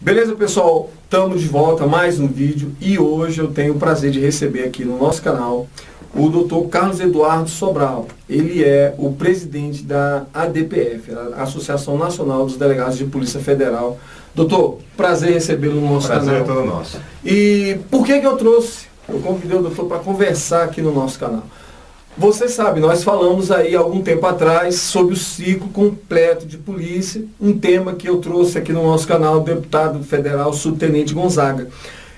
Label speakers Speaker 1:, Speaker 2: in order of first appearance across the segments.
Speaker 1: Beleza, pessoal? Estamos de volta a mais um vídeo e hoje eu tenho o prazer de receber aqui no nosso canal o Dr. Carlos Eduardo Sobral. Ele é o presidente da ADPF, a Associação Nacional dos Delegados de Polícia Federal. Doutor, prazer recebê-lo no nosso canal.
Speaker 2: Prazer é todo nosso.
Speaker 1: E por que eu trouxe? Eu convidei o doutor para conversar aqui no nosso canal. Você sabe, nós falamos aí há algum tempo atrás sobre o ciclo completo de polícia, um tema que eu trouxe aqui no nosso canal, o deputado federal subtenente Gonzaga.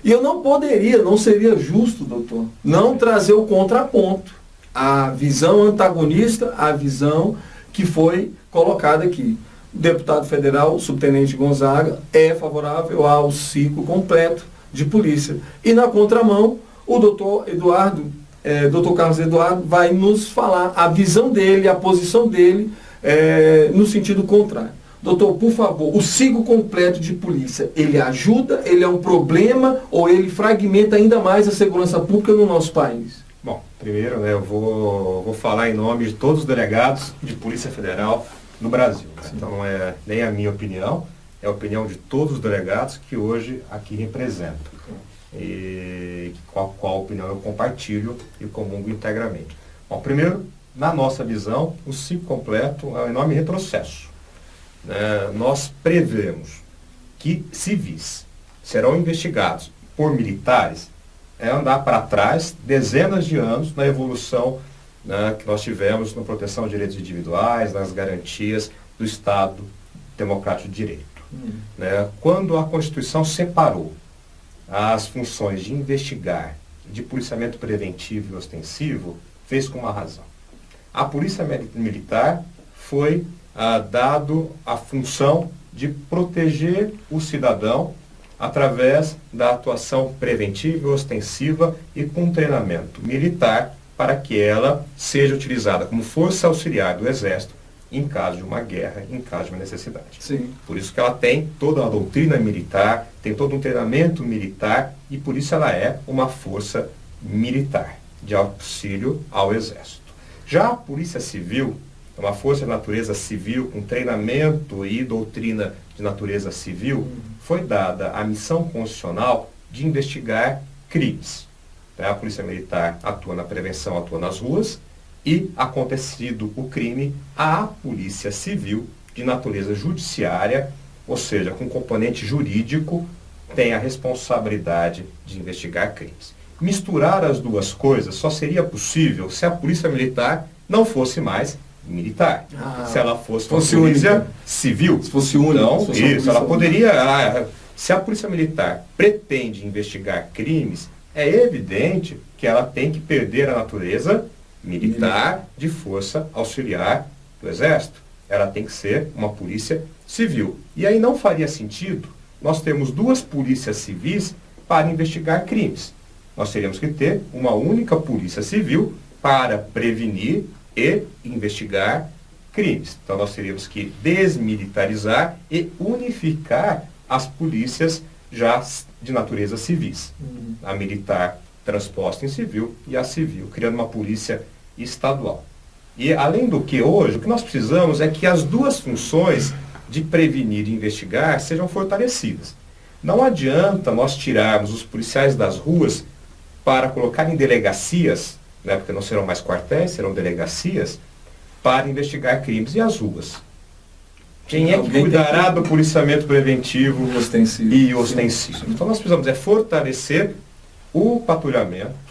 Speaker 1: E eu não seria justo, doutor, não trazer o contraponto, a visão antagonista, a visão que foi colocada aqui. O deputado federal, o subtenente Gonzaga, é favorável ao ciclo completo de polícia. E na contramão, o doutor Dr. Carlos Eduardo vai nos falar a visão dele, a posição dele, no sentido contrário. Doutor, por favor, o ciclo completo de polícia, ele ajuda, ele é um problema ou ele fragmenta ainda mais a segurança pública no nosso país?
Speaker 2: Bom, primeiro, eu vou falar em nome de todos os delegados de Polícia Federal no Brasil. Então não é nem a minha opinião, é a opinião de todos os delegados que hoje aqui representam. E qual opinião eu compartilho e comungo integralmente. Bom, primeiro, na nossa visão, o ciclo completo é um enorme retrocesso. Nós prevemos que civis serão investigados por militares, andar para trás dezenas de anos na evolução que nós tivemos na proteção de direitos individuais, nas garantias do Estado Democrático de Direito. Quando a Constituição separou as funções de investigar, de policiamento preventivo e ostensivo, fez com uma razão. A Polícia Militar foi dado a função de proteger o cidadão através da atuação preventiva e ostensiva e com treinamento militar para que ela seja utilizada como força auxiliar do Exército em caso de uma guerra, em caso de uma necessidade.
Speaker 1: Sim.
Speaker 2: Por isso que ela tem toda uma doutrina militar, tem todo um treinamento militar e por isso ela é uma força militar de auxílio ao Exército. Já a Polícia Civil é uma força de natureza civil com treinamento e doutrina de natureza civil, foi dada a missão constitucional de investigar crimes. A Polícia Militar atua na prevenção, atua nas ruas, e, acontecido o crime, a Polícia Civil, de natureza judiciária, ou seja, com componente jurídico, tem a responsabilidade de investigar crimes. Misturar as duas coisas só seria possível se a Polícia Militar não fosse mais militar. Se ela fosse uma polícia civil.
Speaker 1: Se fosse única.
Speaker 2: Então, isso, ela poderia... Se a Polícia Militar pretende investigar crimes, é evidente que ela tem que perder a natureza militar de força auxiliar do Exército. Ela tem que ser uma polícia civil. E aí não faria sentido nós termos duas polícias civis para investigar crimes. Nós teríamos que ter uma única polícia civil para prevenir e investigar crimes. Então nós teríamos que desmilitarizar e unificar as polícias já de natureza civis. A militar transposta em civil e a civil, criando uma polícia estadual. E além do que hoje, o que nós precisamos é que as duas funções de prevenir e investigar sejam fortalecidas. Não adianta nós tirarmos os policiais das ruas para colocar em delegacias, porque não serão mais quartéis, serão delegacias, para investigar crimes e as ruas. Quem é que cuidará do policiamento preventivo e ostensivo? Então nós precisamos fortalecer o patrulhamento,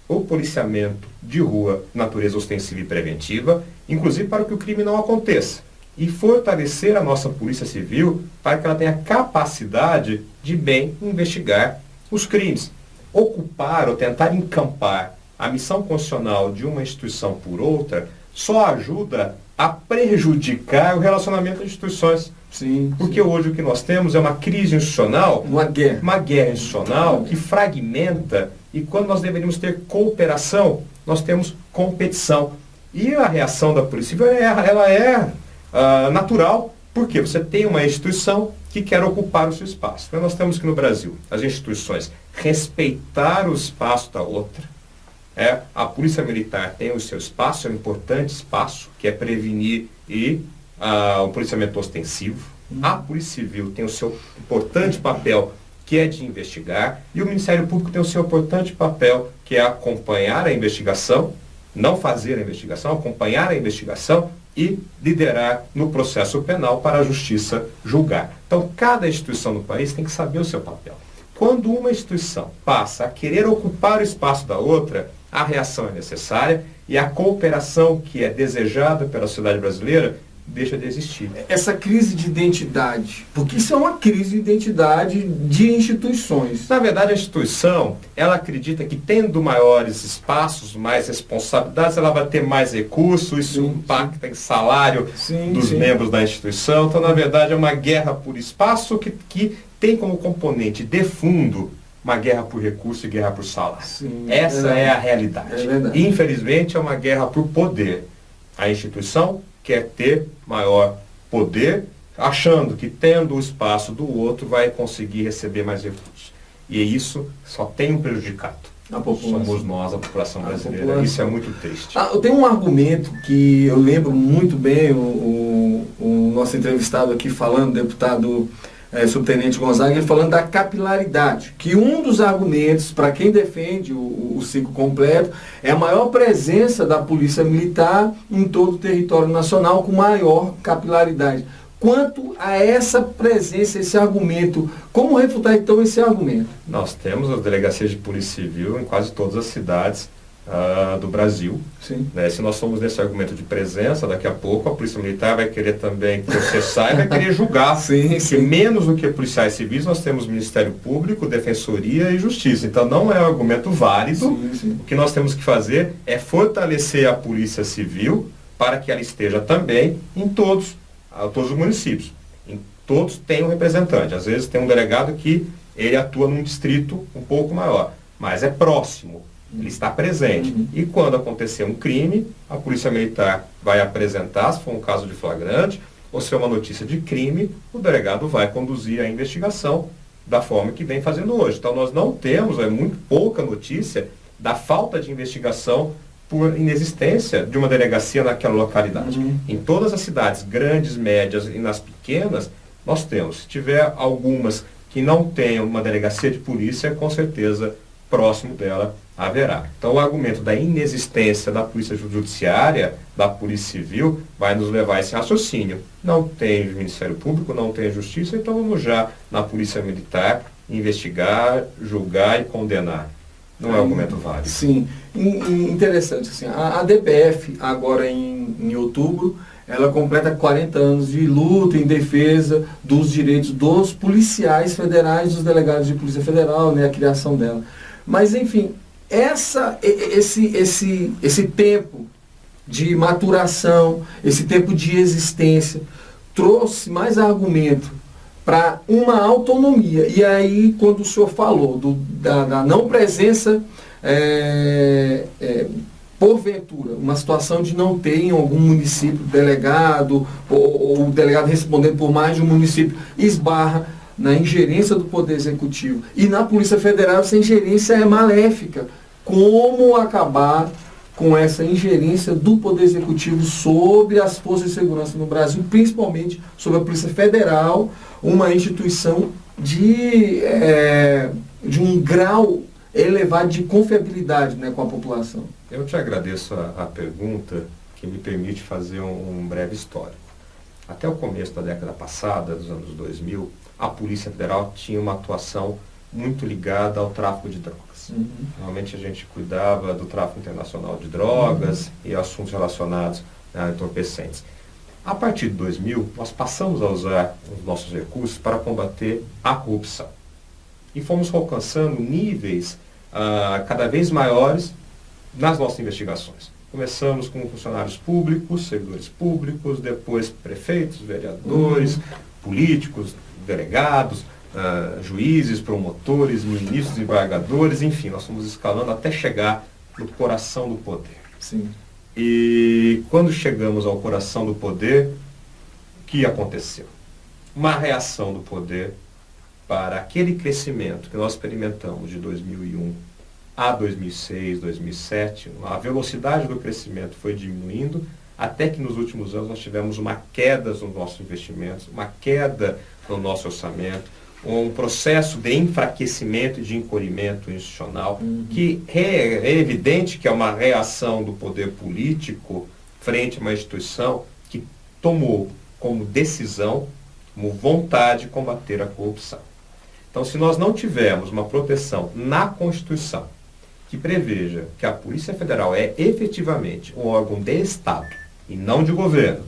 Speaker 2: o policiamento de rua, natureza ostensiva e preventiva, inclusive para que o crime não aconteça. E fortalecer a nossa Polícia Civil para que ela tenha capacidade de bem investigar os crimes. Ocupar ou tentar encampar a missão constitucional de uma instituição por outra só ajuda a prejudicar o relacionamento das instituições.
Speaker 1: Sim,
Speaker 2: porque hoje o que nós temos é uma crise institucional, uma guerra institucional que fragmenta, e quando nós deveríamos ter cooperação, nós temos competição. E a reação da Polícia Civil ela é natural, porque você tem uma instituição que quer ocupar o seu espaço. Então nós temos que no Brasil, as instituições respeitar o espaço da outra. A Polícia Militar tem o seu espaço, é um importante espaço, que é prevenir e o policiamento ostensivo. A Polícia Civil tem o seu importante papel, que é de investigar, e o Ministério Público tem o seu importante papel, que é acompanhar a investigação, não fazer a investigação, acompanhar a investigação e liderar no processo penal para a justiça julgar. Então, cada instituição no país tem que saber o seu papel. Quando uma instituição passa a querer ocupar o espaço da outra, a reação é necessária e a cooperação que é desejada pela sociedade brasileira deixa de existir.
Speaker 1: Essa crise de identidade, porque isso é uma crise de identidade de instituições.
Speaker 2: Na verdade, a instituição, ela acredita que tendo maiores espaços, mais responsabilidades, ela vai ter mais recursos, isso impacta em salário dos membros da instituição. Então, na verdade, é uma guerra por espaço que tem como componente de fundo uma guerra por recurso e guerra por salário. Essa é a realidade. Infelizmente, é uma guerra por poder. A instituição quer ter maior poder, achando que tendo o espaço do outro vai conseguir receber mais recursos. E isso só tem um prejudicado. Somos nós, a população brasileira. Isso é muito triste.
Speaker 1: Eu tenho um argumento que eu lembro muito bem, o nosso entrevistado aqui falando, deputado subtenente Gonzaga, ele falando da capilaridade, que um dos argumentos para quem defende o ciclo completo é a maior presença da Polícia Militar em todo o território nacional com maior capilaridade. Quanto a essa presença, esse argumento, como refutar então esse argumento?
Speaker 2: Nós temos as delegacias de Polícia Civil em quase todas as cidades do Brasil. Né? Se nós somos nesse argumento de presença, daqui a pouco a Polícia Militar vai querer também processar e vai querer julgar. Que menos do que policiais civis, nós temos Ministério Público, Defensoria e Justiça. Então não é um argumento válido. O que nós temos que fazer é fortalecer a Polícia Civil para que ela esteja também em todos os municípios. Em todos tem um representante. Às vezes tem um delegado que ele atua num distrito um pouco maior, mas é próximo. Ele está presente. E quando acontecer um crime, a Polícia Militar vai apresentar, se for um caso de flagrante, ou se é uma notícia de crime, o delegado vai conduzir a investigação da forma que vem fazendo hoje. Então nós não temos, muito pouca notícia da falta de investigação por inexistência de uma delegacia naquela localidade. Em todas as cidades, grandes, médias e nas pequenas, nós temos. Se tiver algumas que não tenham uma delegacia de polícia, com certeza próximo dela haverá. Então o argumento da inexistência da Polícia Judiciária, da Polícia Civil, vai nos levar a esse raciocínio. Não tem Ministério Público, não tem Justiça, então vamos já na Polícia Militar investigar, julgar e condenar. Não é argumento válido.
Speaker 1: Sim. Interessante. Assim, a DPF, agora em outubro, ela completa 40 anos de luta em defesa dos direitos dos policiais federais, dos delegados de Polícia Federal, né, a criação dela. Mas, enfim, esse tempo de maturação, esse tempo de existência, trouxe mais argumento para uma autonomia. E aí, quando o senhor falou da não presença, porventura, uma situação de não ter em algum município delegado, ou o delegado respondendo por mais de um município, esbarra na ingerência do Poder Executivo. E na Polícia Federal essa ingerência é maléfica. Como acabar com essa ingerência do Poder Executivo sobre as forças de segurança no Brasil, principalmente sobre a Polícia Federal, uma instituição de um grau elevado de confiabilidade, né, com a população?
Speaker 2: Eu te agradeço a pergunta, que me permite fazer um breve histórico. Até o começo da década passada, dos anos 2000, a Polícia Federal tinha uma atuação muito ligada ao tráfico de drogas. Normalmente a gente cuidava do tráfico internacional de drogas e assuntos relacionados a entorpecentes. A partir de 2000, nós passamos a usar os nossos recursos para combater a corrupção. E fomos alcançando níveis cada vez maiores nas nossas investigações. Começamos com funcionários públicos, servidores públicos, depois prefeitos, vereadores, políticos, delegados, juízes, promotores, ministros, embargadores, enfim, nós fomos escalando até chegar no coração do poder. E quando chegamos ao coração do poder, o que aconteceu? Uma reação do poder para aquele crescimento que nós experimentamos de 2001 a 2006, 2007, a velocidade do crescimento foi diminuindo, até que nos últimos anos nós tivemos uma queda nos nossos investimentos, uma queda no nosso orçamento, um processo de enfraquecimento e de encolhimento institucional, que é evidente que é uma reação do poder político frente a uma instituição que tomou como decisão, como vontade, combater a corrupção. Então, se nós não tivermos uma proteção na Constituição que preveja que a Polícia Federal é efetivamente um órgão de Estado e não de governo,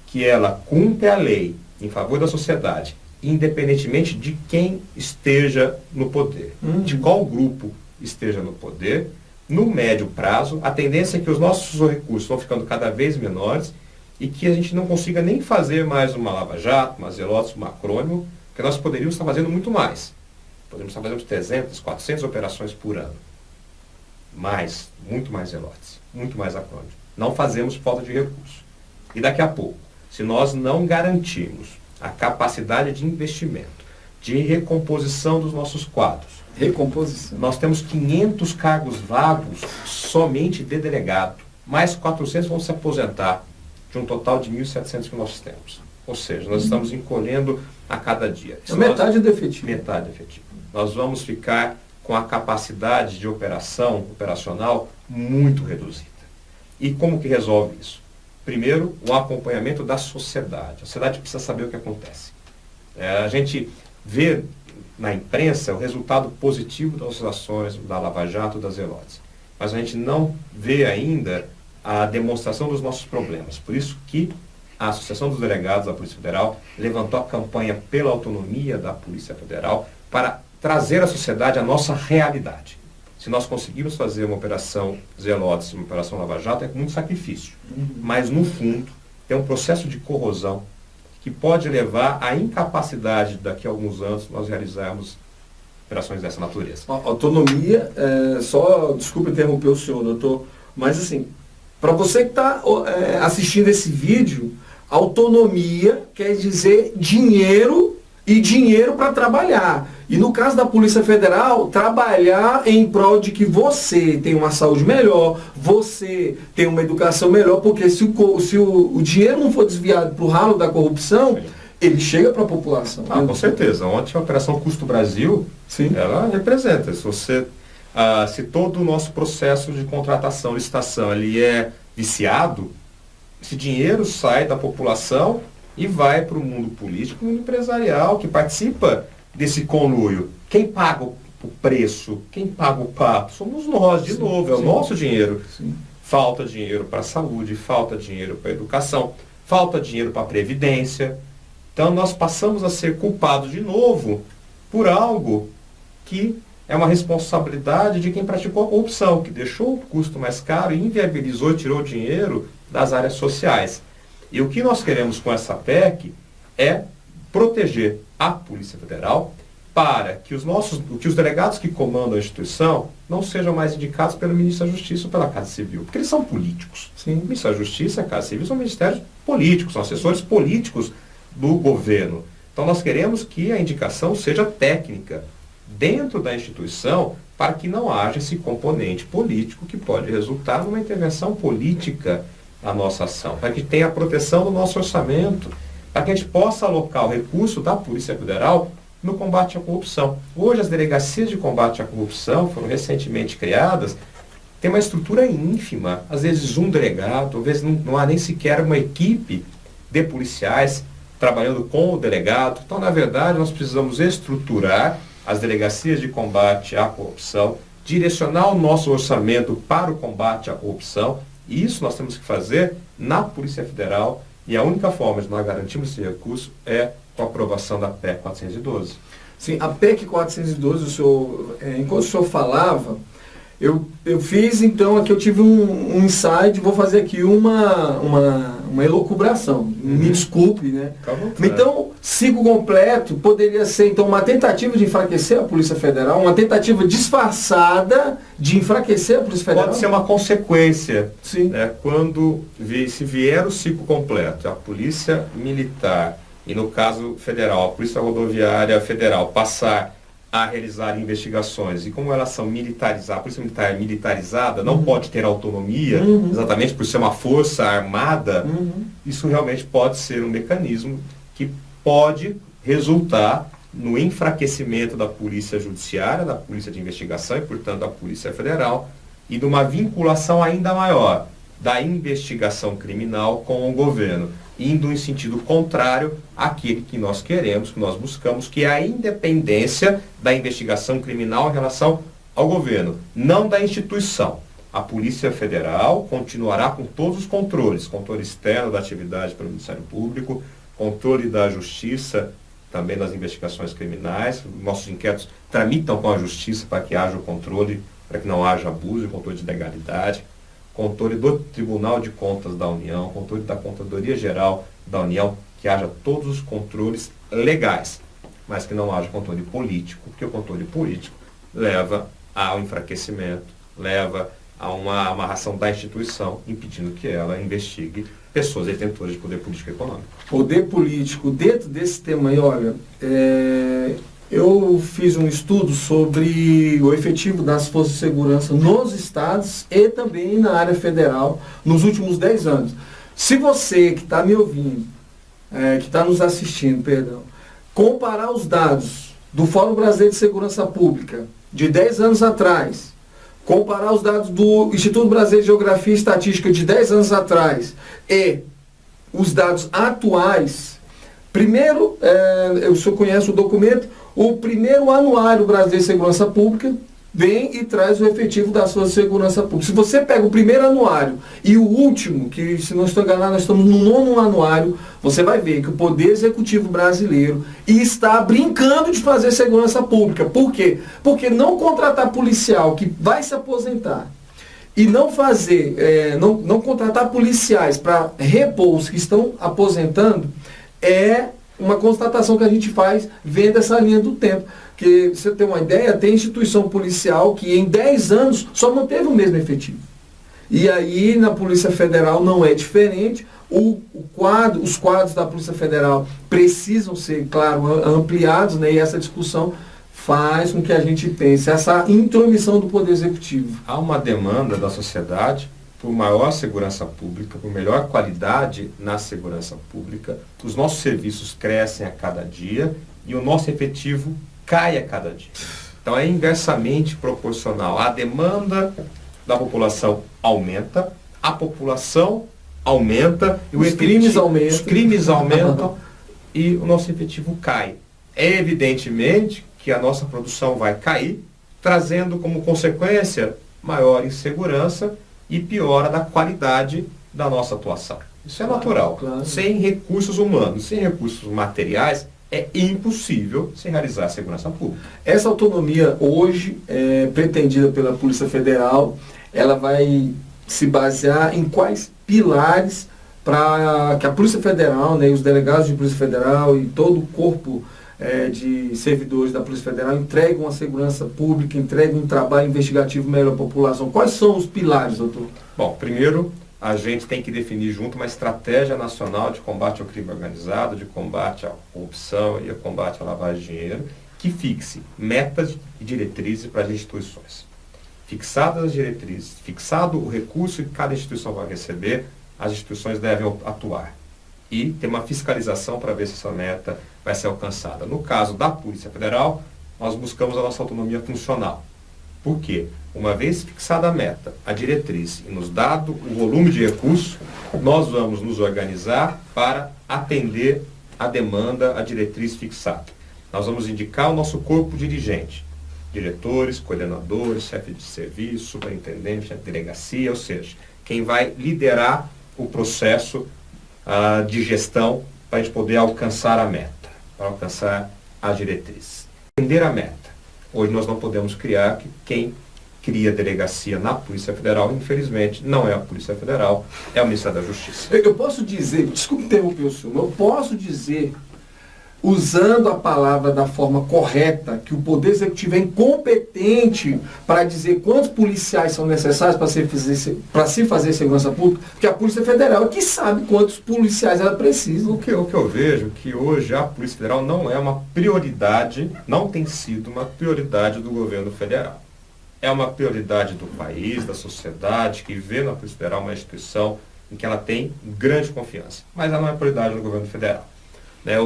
Speaker 2: que ela cumpre a lei em favor da sociedade, independentemente de quem esteja no poder, de qual grupo esteja no poder, no médio prazo, a tendência é que os nossos recursos vão ficando cada vez menores e que a gente não consiga nem fazer mais uma lava-jato, uma Zelotes, um acrônimo, porque nós poderíamos estar fazendo muito mais. Podemos estar fazendo 300, 400 operações por ano. Mais, muito mais Zelotes, muito mais acrônimo. Não fazemos falta de recursos. E daqui a pouco, se nós não garantirmos a capacidade de investimento, de recomposição dos nossos quadros.
Speaker 1: Recomposição.
Speaker 2: Nós temos 500 cargos vagos somente de delegado. Mais 400 vão se aposentar, de um total de 1.700 que nós temos. Ou seja, nós estamos encolhendo a cada dia.
Speaker 1: Metade do efetivo.
Speaker 2: Metade do efetivo. Nós vamos ficar com a capacidade de operacional muito reduzida. E como que resolve isso? Primeiro, o acompanhamento da sociedade. A sociedade precisa saber o que acontece. A gente vê na imprensa o resultado positivo das ações da Lava Jato, das Zelotes. Mas a gente não vê ainda a demonstração dos nossos problemas. Por isso que a Associação dos Delegados da Polícia Federal levantou a campanha pela autonomia da Polícia Federal para trazer à sociedade a nossa realidade. Se nós conseguirmos fazer uma operação Zelotes, uma operação Lava Jato, é com muito sacrifício. Mas, no fundo, tem um processo de corrosão que pode levar à incapacidade, daqui a alguns anos, nós realizarmos operações dessa natureza.
Speaker 1: Autonomia, desculpa interromper o senhor, doutor, mas assim, para você que está assistindo esse vídeo, autonomia quer dizer dinheiro e dinheiro para trabalhar. E no caso da Polícia Federal, trabalhar em prol de que você tenha uma saúde melhor, você tenha uma educação melhor, porque se o dinheiro não for desviado para o ralo da corrupção, ele chega para a população.
Speaker 2: Com certeza. Ontem a Operação Custo Brasil, ela representa. Se todo o nosso processo de contratação, licitação, ele é viciado, esse dinheiro sai da população e vai para o mundo político, mundo empresarial, que participa desse conluio. Quem paga o preço, quem paga o pato, somos nós, de novo, é o nosso dinheiro. Falta dinheiro para a saúde, falta dinheiro para a educação, falta dinheiro para a previdência. Então nós passamos a ser culpados de novo por algo que é uma responsabilidade de quem praticou a corrupção, que deixou o custo mais caro e inviabilizou e tirou dinheiro das áreas sociais. E o que nós queremos com essa PEC é proteger a Polícia Federal para que os delegados que comandam a instituição não sejam mais indicados pelo Ministro da Justiça ou pela Casa Civil, porque eles são políticos. O Ministro da Justiça e a Casa Civil são ministérios políticos, são assessores políticos do governo. Então nós queremos que a indicação seja técnica dentro da instituição para que não haja esse componente político que pode resultar numa intervenção política na nossa ação, para que tenha a proteção do nosso orçamento, para que a gente possa alocar o recurso da Polícia Federal no combate à corrupção. Hoje as delegacias de combate à corrupção foram recentemente criadas, tem uma estrutura ínfima, às vezes um delegado, às vezes não há nem sequer uma equipe de policiais trabalhando com o delegado. Então, na verdade, nós precisamos estruturar as delegacias de combate à corrupção, direcionar o nosso orçamento para o combate à corrupção, e isso nós temos que fazer na Polícia Federal, e a única forma de nós garantirmos esse recurso é com a aprovação da PEC 412.
Speaker 1: Sim, a PEC 412, enquanto o senhor falava, eu fiz, então, aqui eu tive um insight, vou fazer aqui uma elucubração. Me desculpe, né? Então, ciclo completo poderia ser, então, uma tentativa de enfraquecer a Polícia Federal, uma tentativa disfarçada de enfraquecer a Polícia Federal?
Speaker 2: Pode ser uma consequência. Né? Se vier o ciclo completo, a Polícia Militar, e no caso federal, a Polícia Rodoviária Federal, passar a realizar investigações. E como elas são militarizadas, a Polícia Militar é militarizada, não pode ter autonomia, exatamente por ser uma força armada, isso realmente pode ser um mecanismo que pode resultar no enfraquecimento da Polícia Judiciária, da Polícia de Investigação e, portanto, da Polícia Federal, e de uma vinculação ainda maior da investigação criminal com o governo, indo em sentido contrário àquele que nós queremos, que nós buscamos, que é a independência da investigação criminal em relação ao governo, não da instituição. A Polícia Federal continuará com todos os controles, controle externo da atividade pelo Ministério Público, controle da Justiça, também das investigações criminais. Nossos inquéritos tramitam com a Justiça para que haja o controle, para que não haja abuso e controle de legalidade, controle do Tribunal de Contas da União, controle da Contadoria Geral da União, que haja todos os controles legais, mas que não haja controle político, porque o controle político leva ao enfraquecimento, leva a uma amarração da instituição, impedindo que ela investigue pessoas detentoras de poder político e econômico.
Speaker 1: Poder político, dentro desse tema aí, olha, eu fiz um estudo sobre o efetivo das forças de segurança nos estados e também na área federal nos últimos 10 anos. Se você que está me ouvindo, que está nos assistindo, perdão, comparar os dados do Fórum Brasileiro de Segurança Pública de 10 anos atrás, comparar os dados do Instituto Brasileiro de Geografia e Estatística de 10 anos atrás e os dados atuais, primeiro, o senhor conhece o documento, o primeiro anuário brasileiro de segurança pública vem e traz o efetivo das forças de segurança pública. Se você pega o primeiro anuário e o último, que se não estou enganado, nós estamos no 9º anuário, você vai ver que o Poder Executivo brasileiro está brincando de fazer segurança pública. Por quê? Porque não contratar policial que vai se aposentar e não fazer, não contratar policiais para repor os que estão aposentando é uma constatação que a gente faz vendo essa linha do tempo. Que você tem uma ideia, tem instituição policial que em 10 anos só manteve o mesmo efetivo. E aí na Polícia Federal não é diferente. Os quadros da Polícia Federal precisam ser, claro, ampliados, né? E essa discussão faz com que a gente pense essa intromissão do Poder Executivo.
Speaker 2: Há uma demanda da sociedade por maior segurança pública, por melhor qualidade na segurança pública. Os nossos serviços crescem a cada dia e o nosso efetivo cai a cada dia. Então é inversamente proporcional. A demanda da população aumenta, a população aumenta, e os crimes aumentam e o nosso efetivo cai. É evidentemente que a nossa produção vai cair, trazendo como consequência maior insegurança e piora da qualidade da nossa atuação. Isso é natural.
Speaker 1: Claro.
Speaker 2: Sem recursos humanos, sem recursos materiais, é impossível se realizar a segurança pública.
Speaker 1: Essa autonomia hoje, pretendida pela Polícia Federal, ela vai se basear em quais pilares para que a Polícia Federal, né, os delegados de Polícia Federal e todo o corpo de servidores da Polícia Federal entregam a segurança pública, entregam um trabalho investigativo melhor à população. Quais são os pilares, doutor?
Speaker 2: Bom, primeiro, a gente tem que definir junto uma estratégia nacional de combate ao crime organizado, de combate à corrupção e ao combate à lavagem de dinheiro, que fixe metas e diretrizes para as instituições. Fixadas as diretrizes, fixado o recurso que cada instituição vai receber, as instituições devem atuar. E ter uma fiscalização para ver se essa meta vai ser alcançada. No caso da Polícia Federal, nós buscamos a nossa autonomia funcional. Por quê? Uma vez fixada a meta, a diretriz e nos dado o volume de recursos, nós vamos nos organizar para atender a demanda, a diretriz fixada. Nós vamos indicar o nosso corpo dirigente, diretores, coordenadores, chefe de serviço, superintendente, chefe de delegacia, ou seja, quem vai liderar o processo de gestão para a gente poder alcançar a meta, para alcançar a diretriz. Atender a meta. Hoje nós não podemos criar que quem cria delegacia na Polícia Federal, infelizmente, não é a Polícia Federal, é o Ministério da Justiça.
Speaker 1: Eu posso dizer, desculpe interromper o senhor, eu posso dizer usando a palavra da forma correta, que o Poder Executivo é incompetente para dizer quantos policiais são necessários para se fazer segurança pública, porque a Polícia Federal é que sabe quantos policiais ela precisa.
Speaker 2: O que eu vejo é que hoje a Polícia Federal não é uma prioridade, não tem sido uma prioridade do governo federal. É uma prioridade do país, da sociedade, que vê na Polícia Federal uma instituição em que ela tem grande confiança. Mas ela não é prioridade do governo federal.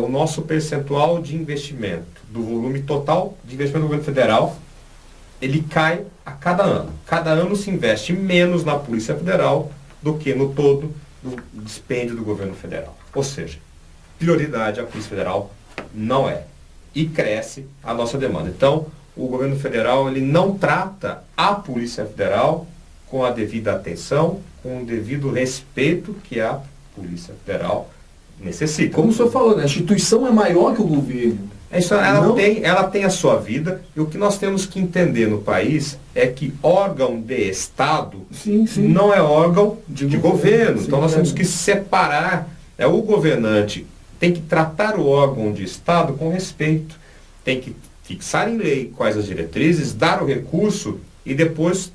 Speaker 2: O nosso percentual de investimento, do volume total de investimento do governo federal, ele cai a cada ano. Cada ano se investe menos na Polícia Federal do que no todo do dispêndio do governo federal. Ou seja, prioridade a Polícia Federal não é. E cresce a nossa demanda. Então, o governo federal ele não trata a Polícia Federal com a devida atenção, com o devido respeito que a Polícia Federal necessita.
Speaker 1: Como o senhor falou, né? A instituição é maior que o governo.
Speaker 2: Ela tem a sua vida, e o que nós temos que entender no país é que órgão de Estado não é órgão de governo. Então nós temos que separar. O governante tem que tratar o órgão de Estado com respeito, tem que fixar em lei quais as diretrizes, dar o recurso e depois,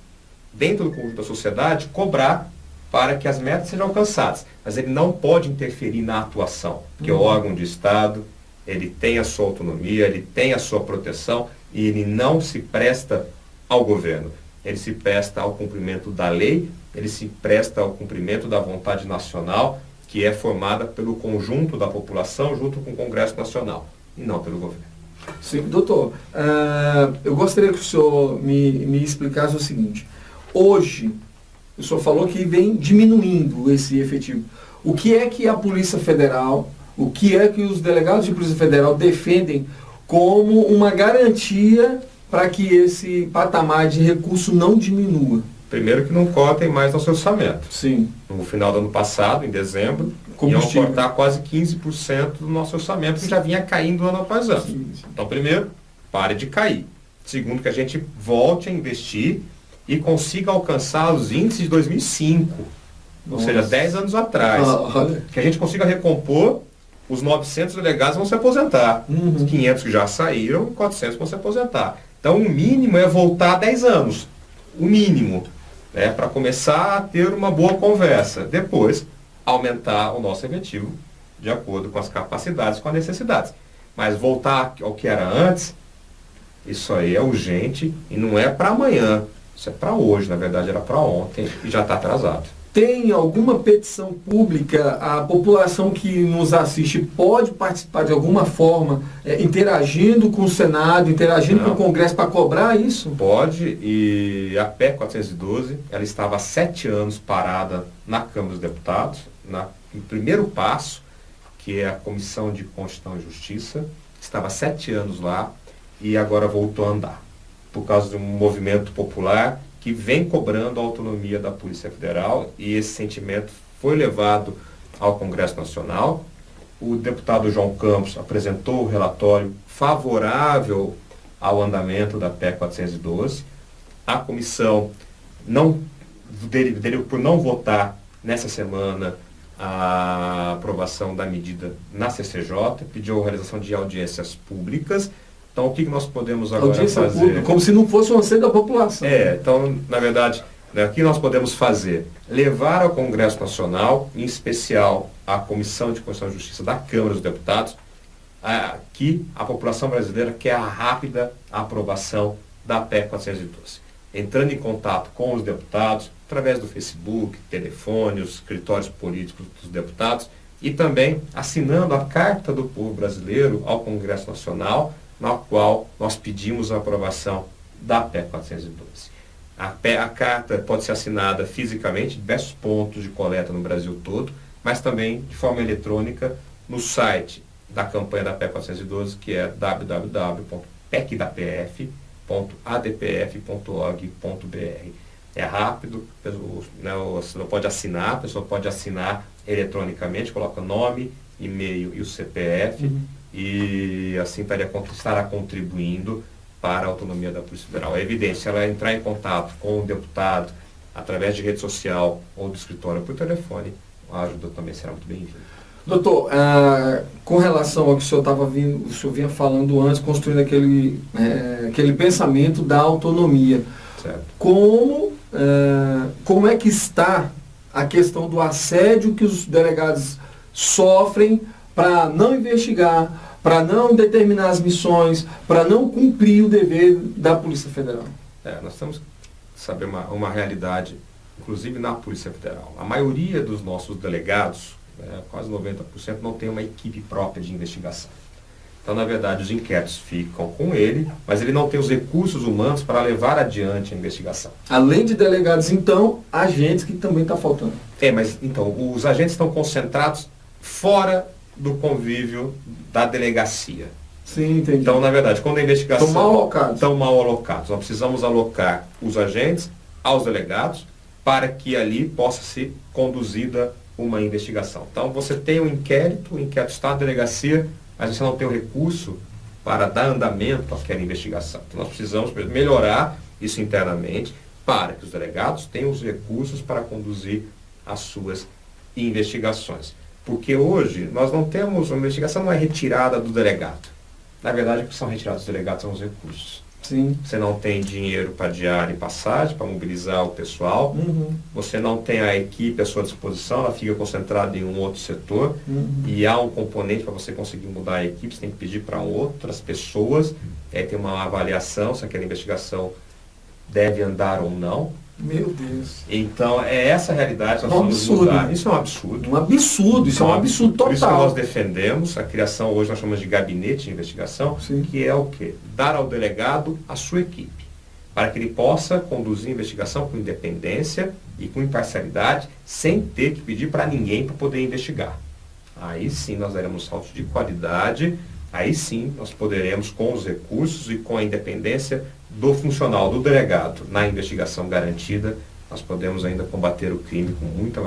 Speaker 2: dentro do conjunto da sociedade, cobrar para que as metas sejam alcançadas. Mas ele não pode interferir na atuação, porque o órgão de Estado, ele tem a sua autonomia, ele tem a sua proteção e ele não se presta ao governo. Ele se presta ao cumprimento da lei, ele se presta ao cumprimento da vontade nacional, que é formada pelo conjunto da população junto com o Congresso Nacional, e não pelo governo.
Speaker 1: Sim, doutor, eu gostaria que o senhor me explicasse o seguinte. Hoje, o senhor falou que vem diminuindo esse efetivo. O que é que a Polícia Federal, o que é que os delegados de Polícia Federal defendem como uma garantia para que esse patamar de recurso não diminua?
Speaker 2: Primeiro que não cortem mais nosso orçamento.
Speaker 1: Sim.
Speaker 2: No final do ano passado, em dezembro, iam cortar quase 15% do nosso orçamento, que já vinha caindo ano após ano. Sim. Então, primeiro, pare de cair. Segundo, que a gente volte a investir e consiga alcançar os índices de 2005, ou seja, 10 anos atrás. Que a gente consiga recompor, os 900 delegados vão se aposentar. Os 500 que já saíram, 400 vão se aposentar. Então, o mínimo é voltar a 10 anos. O mínimo, para começar a ter uma boa conversa. Depois, aumentar o nosso efetivo de acordo com as capacidades, com as necessidades. Mas voltar ao que era antes, isso aí é urgente e não é para amanhã. Isso é para hoje, na verdade era para ontem e já está atrasado.
Speaker 1: Tem alguma petição pública? A população que nos assiste pode participar de alguma forma, interagindo com o Senado, interagindo com o Congresso para cobrar isso?
Speaker 2: Pode, e a PEC 412, ela estava há 7 anos parada na Câmara dos Deputados, no primeiro passo, que é a Comissão de Constituição e Justiça, estava há 7 anos lá e agora voltou a andar, por causa de um movimento popular que vem cobrando a autonomia da Polícia Federal, e esse sentimento foi levado ao Congresso Nacional. O deputado João Campos apresentou o relatório favorável ao andamento da PEC 412. A comissão dele por não votar nessa semana a aprovação da medida na CCJ, pediu a realização de audiências públicas. Então, o que nós podemos agora fazer?
Speaker 1: Pública, como se não fosse um anseio da população.
Speaker 2: Então, na verdade, o que nós podemos fazer? Levar ao Congresso Nacional, em especial à Comissão de Constituição e Justiça da Câmara dos Deputados, que a população brasileira quer a rápida aprovação da PEC 412. Entrando em contato com os deputados, através do Facebook, telefone, os escritórios políticos dos deputados, e também assinando a Carta do Povo Brasileiro ao Congresso Nacional, na qual nós pedimos a aprovação da PEC 412. A carta pode ser assinada fisicamente em diversos pontos de coleta no Brasil todo, mas também de forma eletrônica no site da campanha da PEC 412, que é www.pecdapf.adpf.org.br. É rápido, a pessoa pode assinar eletronicamente, coloca nome, e-mail e o CPF, e assim estará contribuindo para a autonomia da Polícia Federal. É evidente, se ela entrar em contato com o deputado através de rede social ou do escritório por telefone, a ajuda também será muito bem-vinda.
Speaker 1: Doutor, com relação ao que o senhor o senhor vinha falando antes, construindo aquele pensamento da autonomia.
Speaker 2: Certo.
Speaker 1: Como é que está a questão do assédio que os delegados sofrem para não investigar, para não determinar as missões, para não cumprir o dever da Polícia Federal?
Speaker 2: Nós temos que saber uma realidade, inclusive na Polícia Federal. A maioria dos nossos delegados, quase 90%, não tem uma equipe própria de investigação. Então, na verdade, os inquéritos ficam com ele, mas ele não tem os recursos humanos para levar adiante a investigação.
Speaker 1: Além de delegados, então, agentes que também está faltando.
Speaker 2: Mas então, os agentes estão concentrados fora do convívio da delegacia.
Speaker 1: Sim, entendi.
Speaker 2: Então, na verdade, quando a investigação...
Speaker 1: Estão mal alocados.
Speaker 2: Nós precisamos alocar os agentes aos delegados para que ali possa ser conduzida uma investigação. Então, você tem um inquérito, o inquérito está na delegacia, mas você não tem o recurso para dar andamento àquela investigação. Então, nós precisamos melhorar isso internamente para que os delegados tenham os recursos para conduzir as suas investigações. Porque hoje nós não temos, a investigação não é retirada do delegado. Na verdade, o que são retirados dos delegados são os recursos.
Speaker 1: Sim.
Speaker 2: Você não tem dinheiro para diária e passagem, para mobilizar o pessoal.
Speaker 1: Uhum.
Speaker 2: Você não tem a equipe à sua disposição, ela fica concentrada em um outro setor.
Speaker 1: Uhum.
Speaker 2: E há um componente para você conseguir mudar a equipe, você tem que pedir para outras pessoas. Aí tem uma avaliação se aquela investigação deve andar ou não.
Speaker 1: Meu Deus.
Speaker 2: Então, é essa a realidade que nós
Speaker 1: Um
Speaker 2: precisamos
Speaker 1: absurdo.
Speaker 2: mudar. Isso é um absurdo.
Speaker 1: Um absurdo, isso é um absurdo
Speaker 2: Por isso que nós
Speaker 1: total.
Speaker 2: defendemos a criação, hoje nós chamamos de gabinete de investigação,
Speaker 1: Sim.
Speaker 2: que é o quê? Dar ao delegado a sua equipe, para que ele possa conduzir a investigação com independência e com imparcialidade, sem ter que pedir para ninguém para poder investigar. Aí sim nós daremos saltos de qualidade, aí sim nós poderemos, com os recursos e com a independência do funcional, do delegado, na investigação garantida, nós podemos ainda combater o crime com muito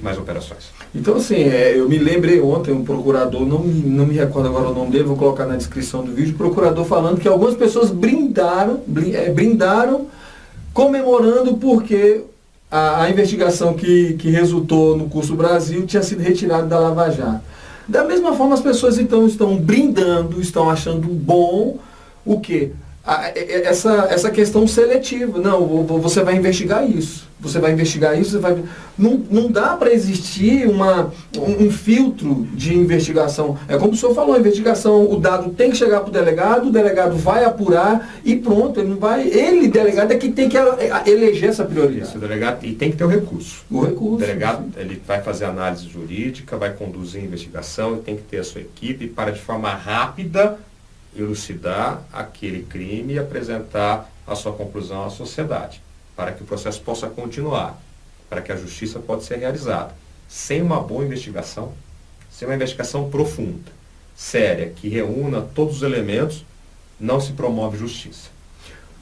Speaker 2: mais operações.
Speaker 1: Então, assim, eu me lembrei ontem, um procurador, não me recordo agora o nome dele, vou colocar na descrição do vídeo, procurador falando que algumas pessoas brindaram comemorando porque a investigação que resultou no Curso Brasil tinha sido retirada da Lava Jato. Da mesma forma, as pessoas então estão brindando, estão achando bom o quê? Essa questão seletiva. Não, você vai investigar isso. Você vai investigar isso, não dá para existir um filtro de investigação. É como o senhor falou, a investigação, o dado tem que chegar para o delegado vai apurar e pronto, delegado, é que tem que eleger essa prioridade.
Speaker 2: Isso, o delegado, e tem que ter o recurso.
Speaker 1: O recurso.
Speaker 2: O delegado, ele vai fazer análise jurídica, vai conduzir a investigação, e tem que ter a sua equipe para, de forma rápida, elucidar aquele crime e apresentar a sua conclusão à sociedade, para que o processo possa continuar, para que a justiça possa ser realizada. Sem uma boa investigação, sem uma investigação profunda, séria, que reúna todos os elementos, não se promove justiça.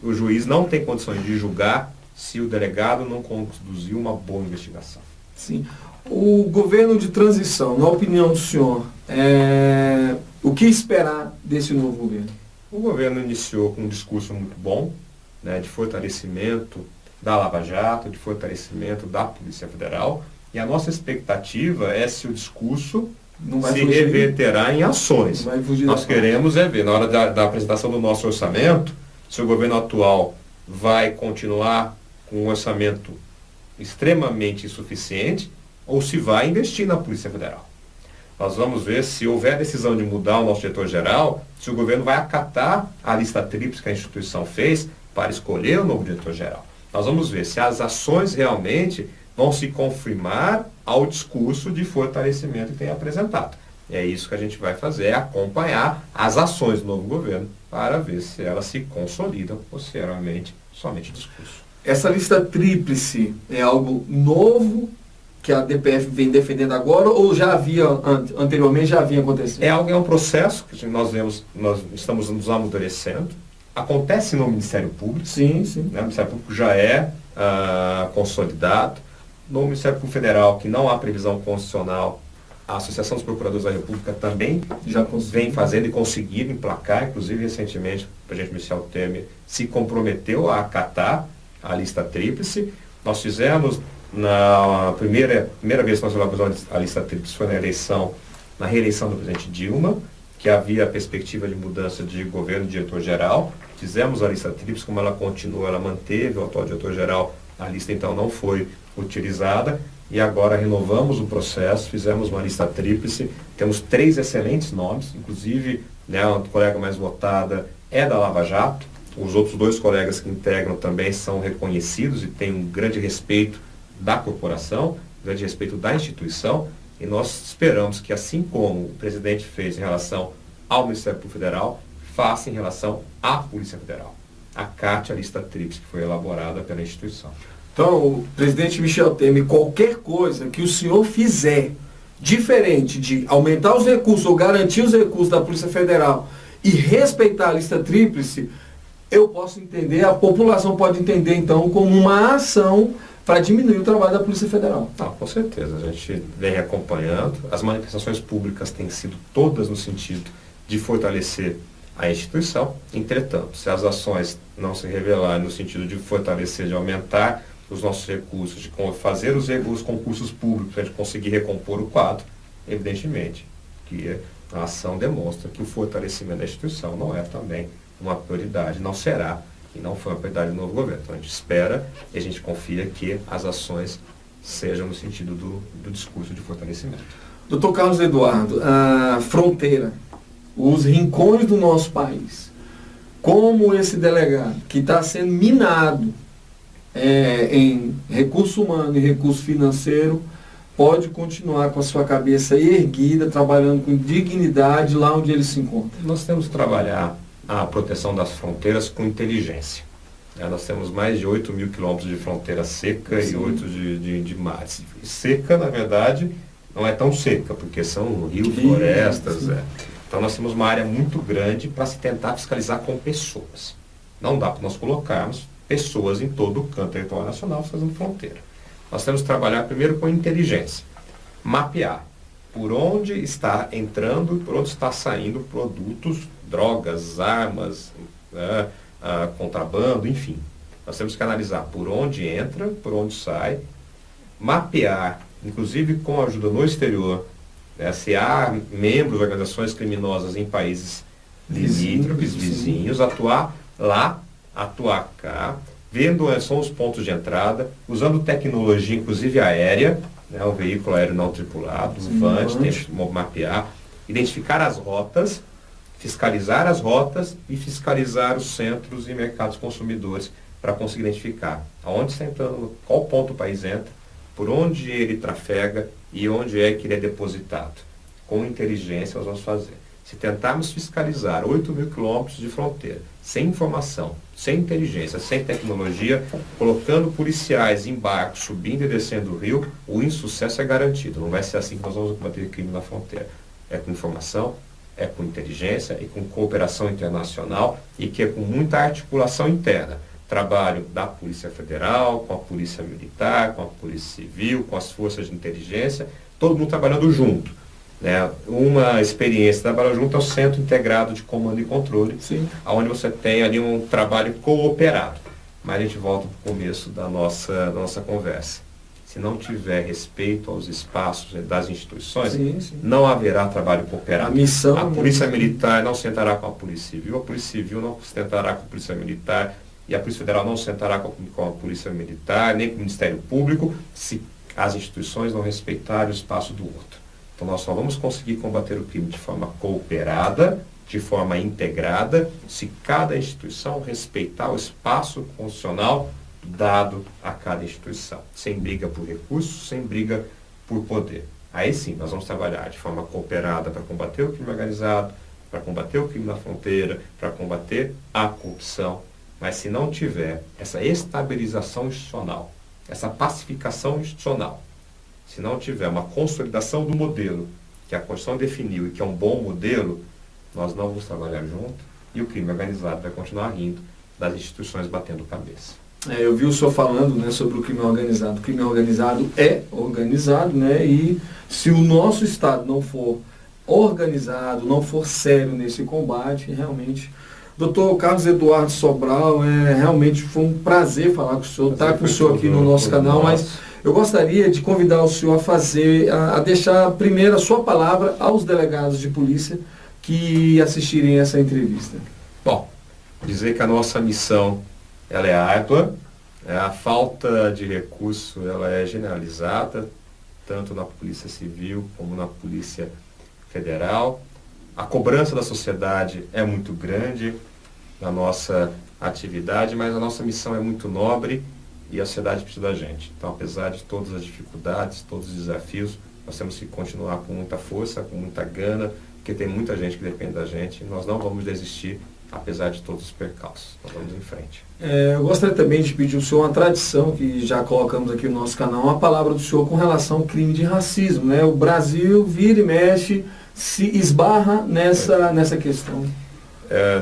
Speaker 2: O juiz não tem condições de julgar se o delegado não conduziu uma boa investigação.
Speaker 1: Sim. O governo de transição, na opinião do senhor, o que esperar desse novo governo?
Speaker 2: O governo iniciou com um discurso muito bom, né, de fortalecimento da Lava Jato, de fortalecimento da Polícia Federal, e a nossa expectativa é se o discurso se reverterá em ações. Nós queremos ver, na hora da apresentação do nosso orçamento, se o governo atual vai continuar com um orçamento extremamente insuficiente ou se vai investir na Polícia Federal. Nós vamos ver se houver decisão de mudar o nosso diretor-geral, se o governo vai acatar a lista tríplice que a instituição fez para escolher o novo diretor-geral. Nós vamos ver se as ações realmente vão se confirmar ao discurso de fortalecimento que tem apresentado. E é isso que a gente vai fazer, é acompanhar as ações do novo governo para ver se elas se consolidam posteriormente somente o discurso.
Speaker 1: Essa lista tríplice é algo novo que a DPF vem defendendo agora ou já havia anteriormente, já havia acontecido?
Speaker 2: É um processo que nós estamos nos amadurecendo. Acontece no Ministério Público.
Speaker 1: Sim, sim.
Speaker 2: Né? O Ministério Público já é consolidado. No Ministério Público Federal, que não há previsão constitucional, a Associação dos Procuradores da República também já vem fazendo e conseguindo emplacar. Inclusive, recentemente, o presidente Michel Temer se comprometeu a acatar a lista tríplice. Nós fizemos, na primeira vez que nós elaboramos a lista tríplice foi na eleição na reeleição do presidente Dilma, que havia a perspectiva de mudança de governo de diretor-geral. Fizemos a lista tríplice, como ela continua, ela manteve o atual diretor-geral, a lista então não foi utilizada, e agora renovamos o processo, fizemos uma lista tríplice, temos 3 excelentes nomes, inclusive, né, a colega mais votada é da Lava Jato, os outros 2 colegas que integram também são reconhecidos e têm um grande respeito da corporação, um grande respeito da instituição, e nós esperamos que, assim como o presidente fez em relação ao Ministério Público Federal, faça em relação à Polícia Federal. Acate a lista tríplice que foi elaborada pela instituição.
Speaker 1: Então, o presidente Michel Temer, qualquer coisa que o senhor fizer diferente de aumentar os recursos ou garantir os recursos da Polícia Federal e respeitar a lista tríplice, eu posso entender, a população pode entender, então, como uma ação para diminuir o trabalho da Polícia Federal.
Speaker 2: Não, com certeza. A gente vem acompanhando. As manifestações públicas têm sido todas no sentido de fortalecer a instituição. Entretanto, se as ações não se revelarem no sentido de fortalecer, de aumentar os nossos recursos, de fazer os concursos públicos para a gente conseguir recompor o quadro, evidentemente que a ação demonstra que o fortalecimento da instituição não é também uma prioridade, não será e não foi uma prioridade do novo governo. Então a gente espera e a gente confia que as ações sejam no sentido do discurso de fortalecimento.
Speaker 1: Doutor Carlos Eduardo, a fronteira, os rincões do nosso país, como esse delegado que está sendo minado em recurso humano e recurso financeiro, pode continuar com a sua cabeça erguida, trabalhando com dignidade lá onde ele se encontra?
Speaker 2: Nós temos que trabalhar a proteção das fronteiras com inteligência. Nós temos mais de 8 mil quilômetros de fronteira seca. Sim. E 8 de mares. Seca, na verdade, não é tão seca, porque são rios, florestas. Então nós temos uma área muito grande para se tentar fiscalizar com pessoas. Não dá para nós colocarmos pessoas em todo o canto territorial nacional fazendo fronteira. Nós temos que trabalhar primeiro com inteligência. Mapear por onde está entrando e por onde está saindo produtos, drogas, armas, contrabando, enfim. Nós temos que analisar por onde entra, por onde sai, mapear, inclusive com ajuda no exterior, se há membros de organizações criminosas em países limítrofes, vizinhos, atuar lá, atuar cá, vendo quais são os pontos de entrada, usando tecnologia, inclusive aérea, o veículo aéreo não tripulado, o VANT, tem que mapear, identificar as rotas, fiscalizar as rotas e fiscalizar os centros e mercados consumidores para conseguir identificar aonde está entrando, qual ponto o país entra, por onde ele trafega e onde é que ele é depositado. Com inteligência nós vamos fazer. Se tentarmos fiscalizar 8 mil quilômetros de fronteira, sem informação, sem inteligência, sem tecnologia, colocando policiais em barcos, subindo e descendo o rio, o insucesso é garantido. Não vai ser assim que nós vamos combater crime na fronteira. É com informação, é com inteligência e com cooperação internacional e que é com muita articulação interna. Trabalho da Polícia Federal, com a Polícia Militar, com a Polícia Civil, com as forças de inteligência, todo mundo trabalhando junto. Uma experiência trabalhar junto é o Centro Integrado de Comando e Controle, onde você tem ali um trabalho cooperado. Mas a gente volta para o começo da nossa conversa. Se não tiver respeito aos espaços das instituições, não haverá trabalho cooperado. A Polícia Militar não sentará com a Polícia Civil, a Polícia Civil não sentará com a Polícia Militar, e a Polícia Federal não sentará com a Polícia Militar, nem com o Ministério Público, se as instituições não respeitarem o espaço do outro. Então nós só vamos conseguir combater o crime de forma cooperada, de forma integrada, se cada instituição respeitar o espaço constitucional dado a cada instituição, sem briga por recursos, sem briga por poder. Aí sim, nós vamos trabalhar de forma cooperada para combater o crime organizado, para combater o crime na fronteira, para combater a corrupção. Mas se não tiver essa estabilização institucional, essa pacificação institucional, se não tiver uma consolidação do modelo que a Constituição definiu e que é um bom modelo, nós não vamos trabalhar junto e o crime organizado vai continuar rindo das instituições batendo cabeça.
Speaker 1: Eu vi o senhor falando sobre o crime organizado. O crime organizado é organizado, e se o nosso Estado não for organizado, não for sério nesse combate, realmente... Doutor Carlos Eduardo Sobral, realmente foi um prazer falar com o senhor, estar com o senhor aqui no nosso canal, mas eu gostaria de convidar o senhor a deixar primeiro a sua palavra aos delegados de polícia que assistirem essa entrevista.
Speaker 2: Bom, dizer que a nossa missão ela é árdua, a falta de recurso ela é generalizada, tanto na Polícia Civil como na Polícia Federal. A cobrança da sociedade é muito grande na nossa atividade, mas a nossa missão é muito nobre e a sociedade precisa da gente. Então, apesar de todas as dificuldades, todos os desafios, nós temos que continuar com muita força, com muita gana, porque tem muita gente que depende da gente e nós não vamos desistir, apesar de todos os percalços. Nós vamos em frente.
Speaker 1: Eu gostaria também de pedir ao senhor uma tradição, que já colocamos aqui no nosso canal, uma palavra do senhor com relação ao crime de racismo, né? O Brasil vira e mexe, se esbarra nessa questão.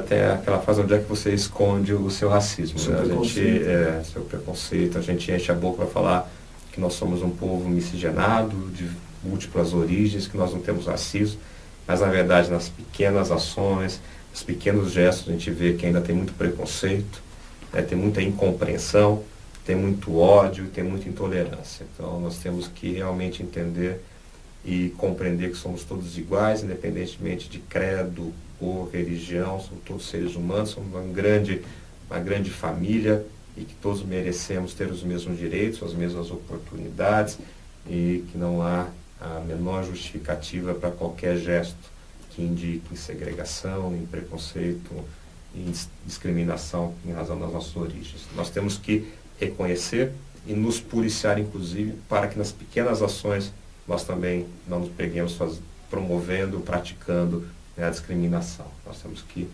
Speaker 2: Tem aquela frase, onde é que você esconde o seu racismo, né? Seu preconceito, a gente enche a boca para falar que nós somos um povo miscigenado, de múltiplas origens, que nós não temos racismo, mas na verdade nas pequenas ações, nos pequenos gestos a gente vê que ainda tem muito preconceito, tem muita incompreensão, tem muito ódio, tem muita intolerância. Então nós temos que realmente entender e compreender que somos todos iguais, independentemente de credo ou religião, somos todos seres humanos, somos uma grande família e que todos merecemos ter os mesmos direitos, as mesmas oportunidades e que não há a menor justificativa para qualquer gesto que indique em segregação, em preconceito, em discriminação em razão das nossas origens. Nós temos que reconhecer e nos policiar, inclusive, para que nas pequenas ações nós também não nos peguemos promovendo, praticando a discriminação. Nós temos que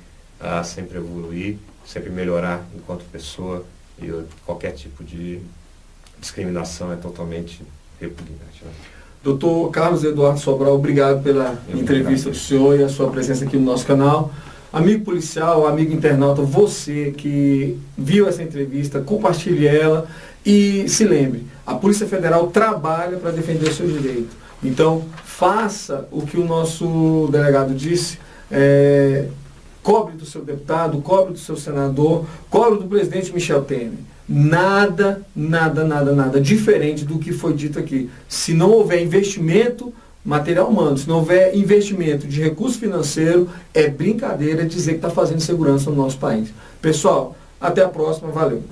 Speaker 2: sempre evoluir, sempre melhorar enquanto pessoa e qualquer tipo de discriminação é totalmente repugnante, né?
Speaker 1: Doutor Carlos Eduardo Sobral, obrigado pela entrevista do senhor e a sua presença aqui no nosso canal. Amigo policial, amigo internauta, você que viu essa entrevista, compartilhe ela e se lembre, a Polícia Federal trabalha para defender o seu direito. Então, faça o que o nosso delegado disse, cobre do seu deputado, cobre do seu senador, cobre do presidente Michel Temer. Nada diferente do que foi dito aqui. Se não houver investimento material humano, se não houver investimento de recurso financeiro, é brincadeira dizer que está fazendo segurança no nosso país. Pessoal, até a próxima, valeu.